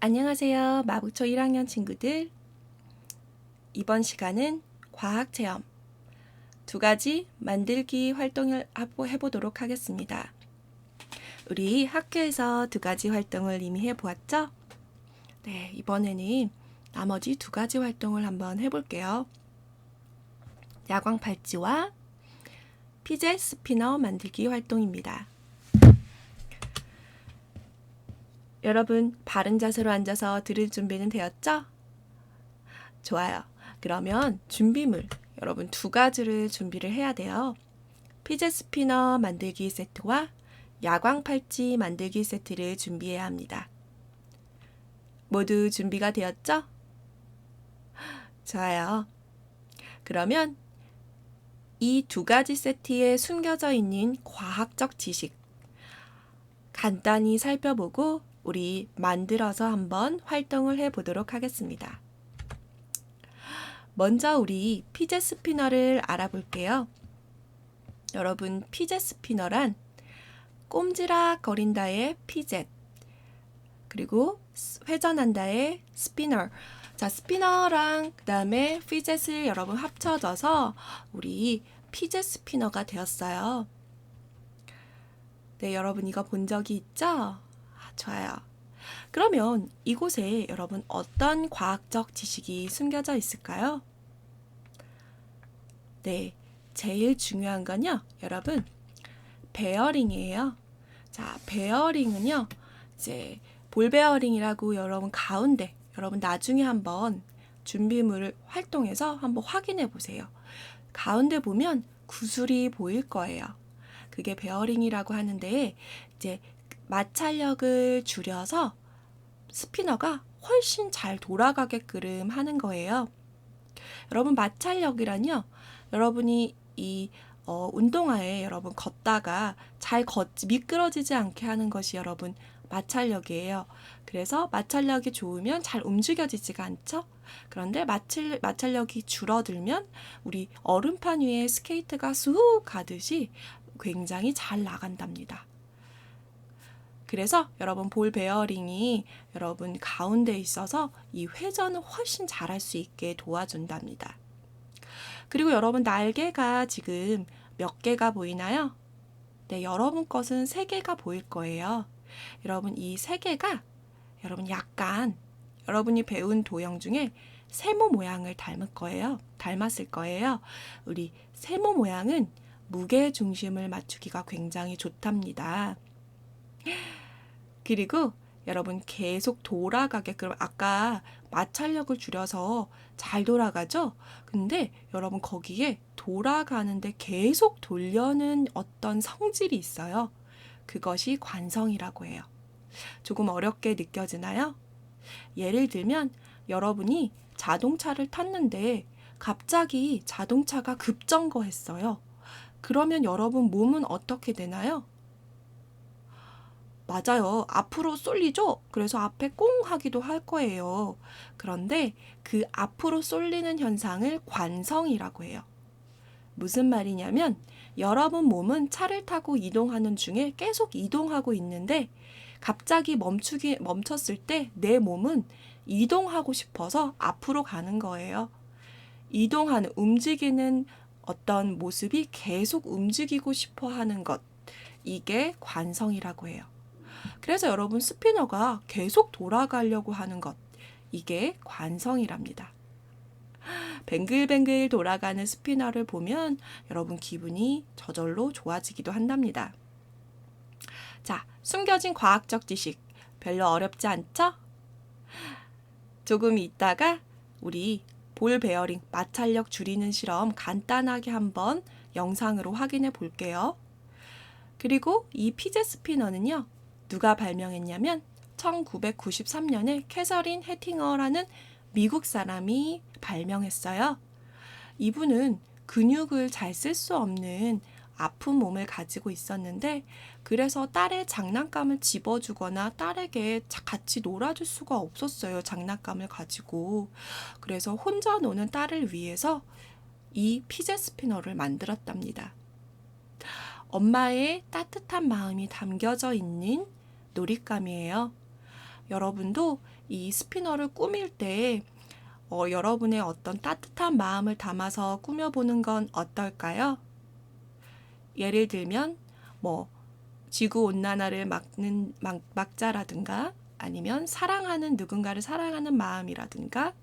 안녕하세요. 마북초 1학년 친구들. 이번 시간은 과학체험 두 가지 만들기 활동을 해보도록 하겠습니다. 우리 학교에서 두 가지 활동을 이미 해보았죠? 네, 이번에는 나머지 두 가지 활동을 한번 해볼게요. 야광 팔찌와 피젯 스피너 만들기 활동입니다. 여러분, 바른 자세로 앉아서 들을 준비는 되었죠? 좋아요. 그러면 준비물, 여러분 두 가지를 준비를 해야 돼요. 피젯 스피너 만들기 세트와 야광 팔찌 만들기 세트를 준비해야 합니다. 모두 준비가 되었죠? 좋아요. 그러면 이 두 가지 세트에 숨겨져 있는 과학적 지식 간단히 살펴보고 우리 만들어서 한번 활동을 해보도록 하겠습니다. 먼저 우리 피젯 스피너를 알아볼게요. 여러분, 피젯 스피너란 꼼지락거린다의 피젯, 그리고 회전한다의 스피너. 자, 스피너랑 그 다음에 피젯을 여러분 합쳐져서 우리 피젯 스피너가 되었어요. 네, 여러분 이거 본 적이 있죠? 좋아요. 그러면 이곳에 여러분 어떤 과학적 지식이 숨겨져 있을까요? 네, 제일 중요한 건요, 여러분, 베어링이에요. 자, 베어링은요, 이제 볼 베어링이라고 여러분 가운데, 여러분 나중에 한번 준비물을 활동해서 한번 확인해 보세요. 가운데 보면 구슬이 보일 거예요. 그게 베어링이라고 하는데, 이제 마찰력을 줄여서 스피너가 훨씬 잘 돌아가게끔 하는 거예요. 여러분, 마찰력이란요, 여러분이 이 운동화에 여러분 걷다가 잘 미끄러지지 않게 하는 것이 여러분 마찰력이에요. 그래서 마찰력이 좋으면 잘 움직여지지가 않죠? 그런데 마찰력이 줄어들면 우리 얼음판 위에 스케이트가 쑥 가듯이 굉장히 잘 나간답니다. 그래서 여러분 볼 베어링이 여러분 가운데 있어서 이 회전을 훨씬 잘할 수 있게 도와준답니다. 그리고 여러분 날개가 지금 몇 개가 보이나요? 네, 여러분 것은 3개가 보일 거예요. 여러분 이 3개가 여러분 약간 여러분이 배운 도형 중에 세모 모양을 닮았을 거예요. 우리 세모 모양은 무게 중심을 맞추기가 굉장히 좋답니다. 그리고 여러분 계속 돌아가게끔 아까 마찰력을 줄여서 잘 돌아가죠? 근데 여러분 거기에 돌아가는데 계속 돌려는 어떤 성질이 있어요. 그것이 관성이라고 해요. 조금 어렵게 느껴지나요? 예를 들면 여러분이 자동차를 탔는데 갑자기 자동차가 급정거했어요. 그러면 여러분 몸은 어떻게 되나요? 맞아요. 앞으로 쏠리죠? 그래서 앞에 꽁 하기도 할 거예요. 그런데 그 앞으로 쏠리는 현상을 관성이라고 해요. 무슨 말이냐면 여러분 몸은 차를 타고 이동하는 중에 계속 이동하고 있는데 갑자기 멈췄을 때 내 몸은 이동하고 싶어서 앞으로 가는 거예요. 움직이는 어떤 모습이 계속 움직이고 싶어 하는 것. 이게 관성이라고 해요. 그래서 여러분 스피너가 계속 돌아가려고 하는 것, 이게 관성이랍니다. 뱅글뱅글 돌아가는 스피너를 보면 여러분 기분이 저절로 좋아지기도 한답니다. 자, 숨겨진 과학적 지식 별로 어렵지 않죠? 조금 있다가 우리 볼 베어링 마찰력 줄이는 실험 간단하게 한번 영상으로 확인해 볼게요. 그리고 이 피젯 스피너는요, 누가 발명했냐면 1993년에 캐서린 해팅어라는 미국 사람이 발명했어요. 이분은 근육을 잘 쓸 수 없는 아픈 몸을 가지고 있었는데 그래서 딸의 장난감을 집어주거나 딸에게 같이 놀아줄 수가 없었어요. 장난감을 가지고. 그래서 혼자 노는 딸을 위해서 이 피젯 스피너를 만들었답니다. 엄마의 따뜻한 마음이 담겨져 있는 놀잇감이에요. 여러분도 이 스피너를 꾸밀 때 여러분의 어떤 따뜻한 마음을 담아서 꾸며보는 건 어떨까요? 예를 들면 뭐 지구온난화를 막자라든가 아니면 사랑하는 누군가를 사랑하는 마음이라든가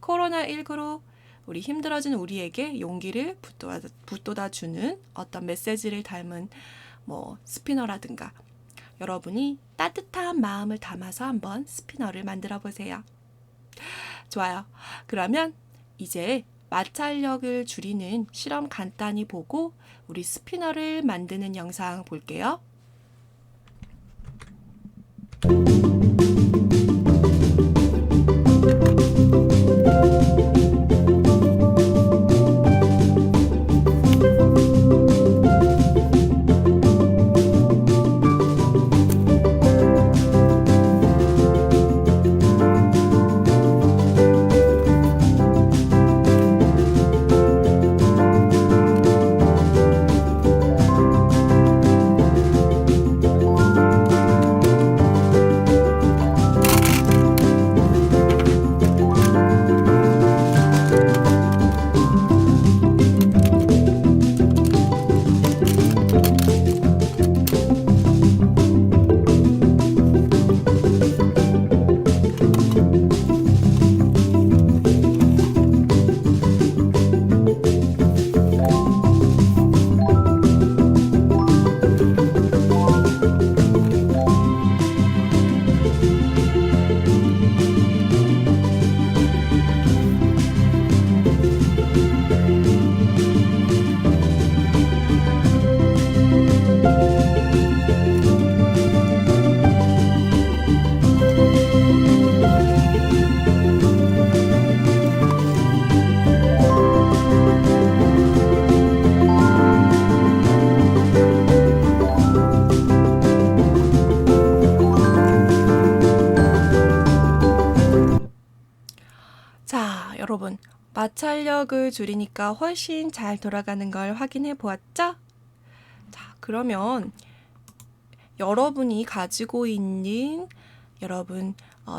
코로나19로 우리 힘들어진 우리에게 용기를 북돋아주는 어떤 메시지를 담은 뭐 스피너라든가 여러분이 따뜻한 마음을 담아서 한번 스피너를 만들어 보세요. 좋아요. 그러면 이제 마찰력을 줄이는 실험 간단히 보고 우리 스피너를 만드는 영상 볼게요. 자, 여러분, 마찰력을 줄이니까 훨씬 잘 돌아가는 걸 확인해 보았죠? 자, 그러면 여러분이 가지고 있는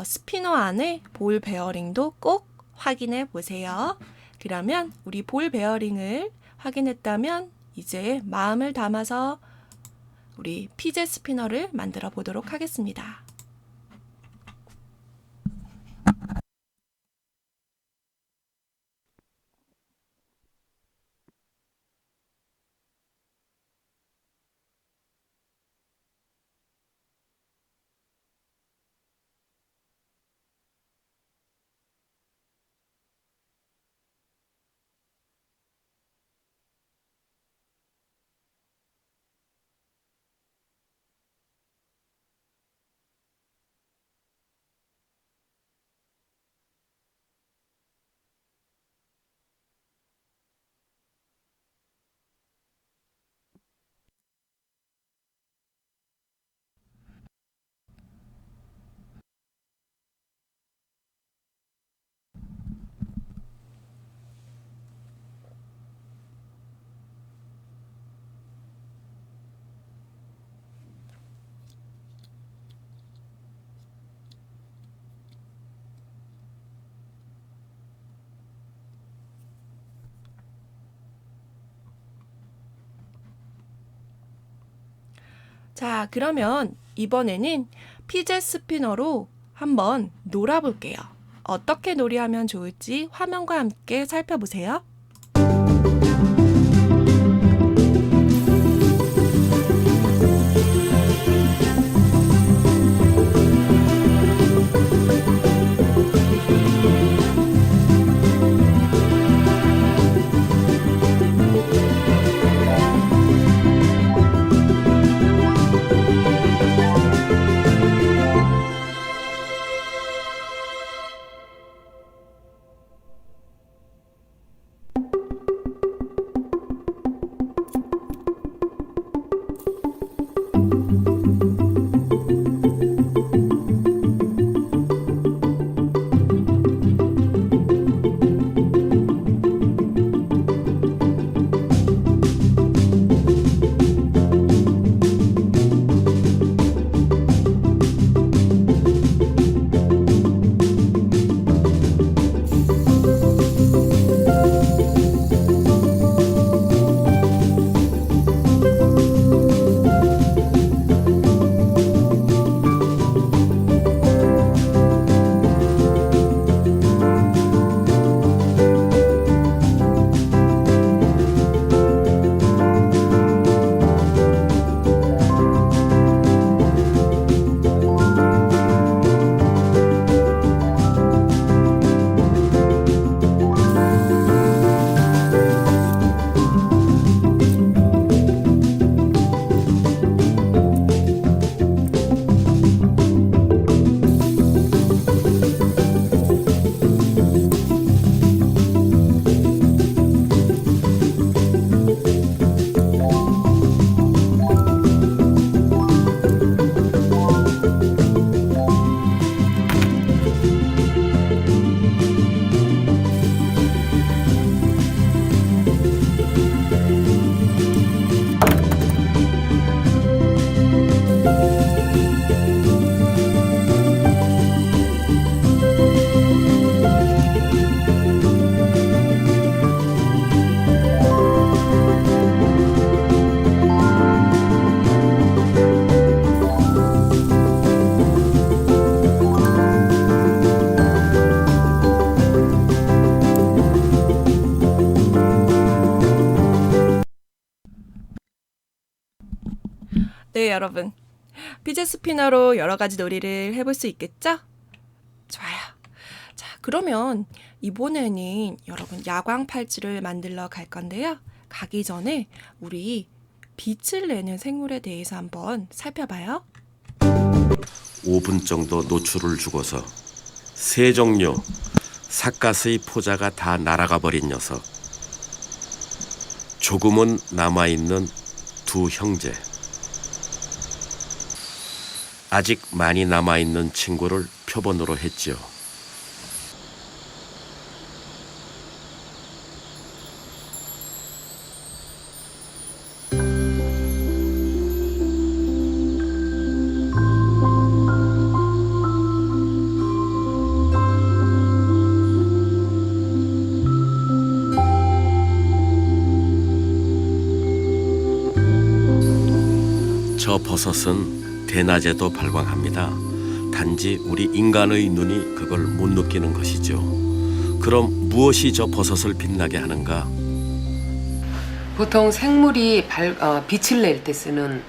스피너 안에 볼 베어링도 꼭 확인해 보세요. 그러면 우리 볼 베어링을 확인했다면 이제 마음을 담아서 우리 피제 스피너를 만들어 보도록 하겠습니다. 자, 그러면 이번에는 피제 스피너로 한번 놀아볼게요. 어떻게 놀이하면 좋을지 화면과 함께 살펴보세요. 네, 여러분. 피젯 스피너로 여러 가지 놀이를 해볼 수 있겠죠? 좋아요. 자, 그러면 이번에는 여러분 야광 팔찌를 만들러 갈 건데요. 가기 전에 우리 빛을 내는 생물에 대해서 한번 살펴봐요. 5분 정도 노출을 주고서 세 종류 삿갓의 포자가 다 날아가 버린 녀석, 조금은 남아있는 두 형제, 아직 많이 남아있는 친구를 표본으로 했지요. 저 버섯은 대낮에도 발광합니다. 단지 우리 인간의 눈이 그걸 못 느끼는 것이죠. 그럼 무엇이 저 버섯을 빛나게 하는가? 보통 생물이 빛을 낼 때 쓰는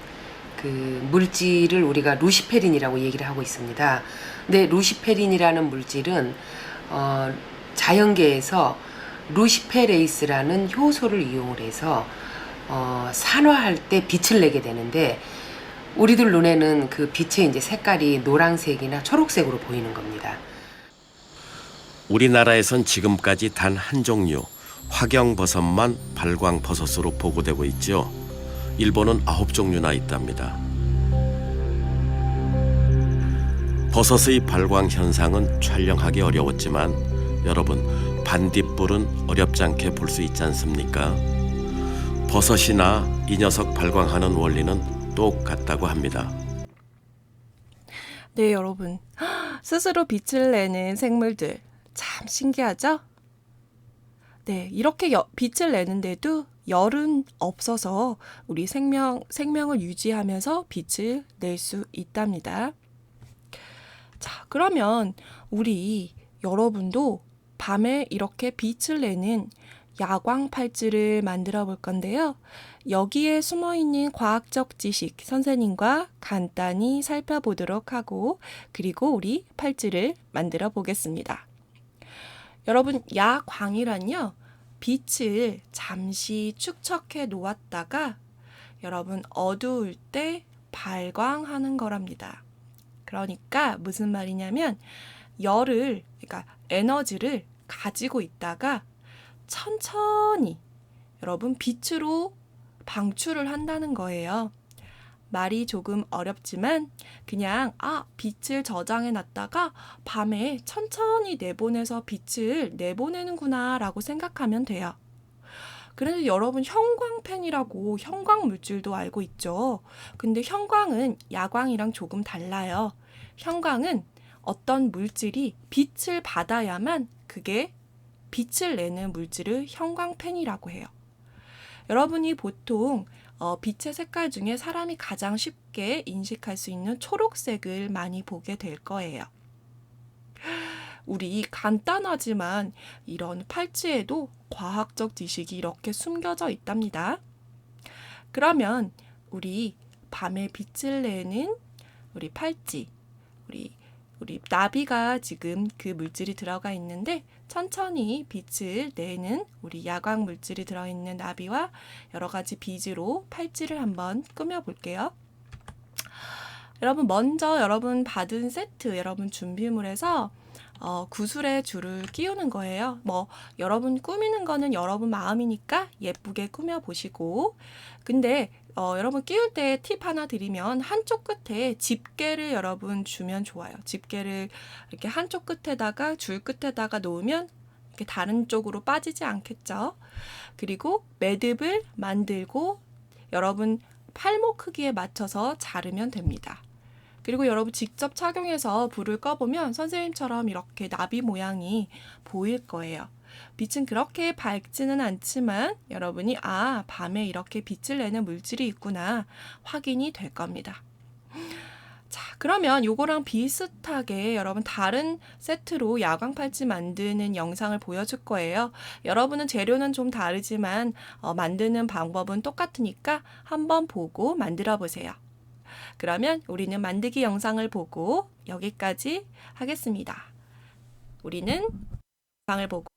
그 물질을 우리가 루시페린이라고 얘기를 하고 있습니다. 근데 루시페린이라는 물질은 자연계에서 루시페레이스라는 효소를 이용을 해서 산화할 때 빛을 내게 되는데, 우리들 눈에는 그 빛의 이제 색깔이 노란색이나 초록색으로 보이는 겁니다. 우리나라에선 지금까지 단 한 종류 화경버섯만 발광버섯으로 보고되고 있죠. 일본은 9종류나 있답니다. 버섯의 발광 현상은 촬영하기 어려웠지만 여러분, 반딧불은 어렵지 않게 볼 수 있지 않습니까? 버섯이나 이 녀석 발광하는 원리는 똑같다고 합니다. 네, 여러분. 스스로 빛을 내는 생물들 참 신기하죠? 네, 이렇게 빛을 내는데도 열은 없어서 우리 생명을 유지하면서 빛을 낼 수 있답니다. 자, 그러면 우리 여러분도 밤에 이렇게 빛을 내는 야광 팔찌를 만들어 볼 건데요. 여기에 숨어 있는 과학적 지식 선생님과 간단히 살펴보도록 하고, 그리고 우리 팔찌를 만들어 보겠습니다. 여러분, 야광이란요, 빛을 잠시 축적해 놓았다가 여러분 어두울 때 발광하는 거랍니다. 그러니까 무슨 말이냐면 열을, 그러니까 에너지를 가지고 있다가 천천히 여러분 빛으로 방출을 한다는 거예요. 말이 조금 어렵지만 그냥 빛을 저장해 놨다가 밤에 천천히 내보내서 빛을 내보내는구나 라고 생각하면 돼요. 그런데 여러분, 형광펜이라고 형광 물질도 알고 있죠. 근데 형광은 야광이랑 조금 달라요. 형광은 어떤 물질이 빛을 받아야만 그게 빛을 내는 물질을 형광펜이라고 해요. 여러분이 보통 빛의 색깔 중에 사람이 가장 쉽게 인식할 수 있는 초록색을 많이 보게 될 거예요. 우리 간단하지만 이런 팔찌에도 과학적 지식이 이렇게 숨겨져 있답니다. 그러면 우리 밤에 빛을 내는 우리 팔찌, 우리 나비가 지금 그 물질이 들어가 있는데, 천천히 빛을 내는 우리 야광 물질이 들어있는 나비와 여러 가지 비즈로 팔찌를 한번 꾸며볼게요. 여러분, 먼저 여러분 받은 세트, 여러분 준비물에서 구슬에 줄을 끼우는 거예요. 여러분 꾸미는 거는 여러분 마음이니까 예쁘게 꾸며보시고, 근데 여러분 끼울 때 팁 하나 드리면, 한쪽 끝에 집게를 여러분 주면 좋아요. 집게를 이렇게 한쪽 끝에다가 줄 끝에다가 놓으면 이렇게 다른 쪽으로 빠지지 않겠죠. 그리고 매듭을 만들고 여러분 팔목 크기에 맞춰서 자르면 됩니다. 그리고 여러분 직접 착용해서 불을 꺼보면 선생님처럼 이렇게 나비 모양이 보일 거예요. 빛은 그렇게 밝지는 않지만 여러분이 밤에 이렇게 빛을 내는 물질이 있구나 확인이 될 겁니다. 자, 그러면 요거랑 비슷하게 여러분 다른 세트로 야광 팔찌 만드는 영상을 보여줄 거예요. 여러분은 재료는 좀 다르지만 만드는 방법은 똑같으니까 한번 보고 만들어 보세요. 그러면 우리는 만들기 영상을 보고 여기까지 하겠습니다. 우리는 영상을 보고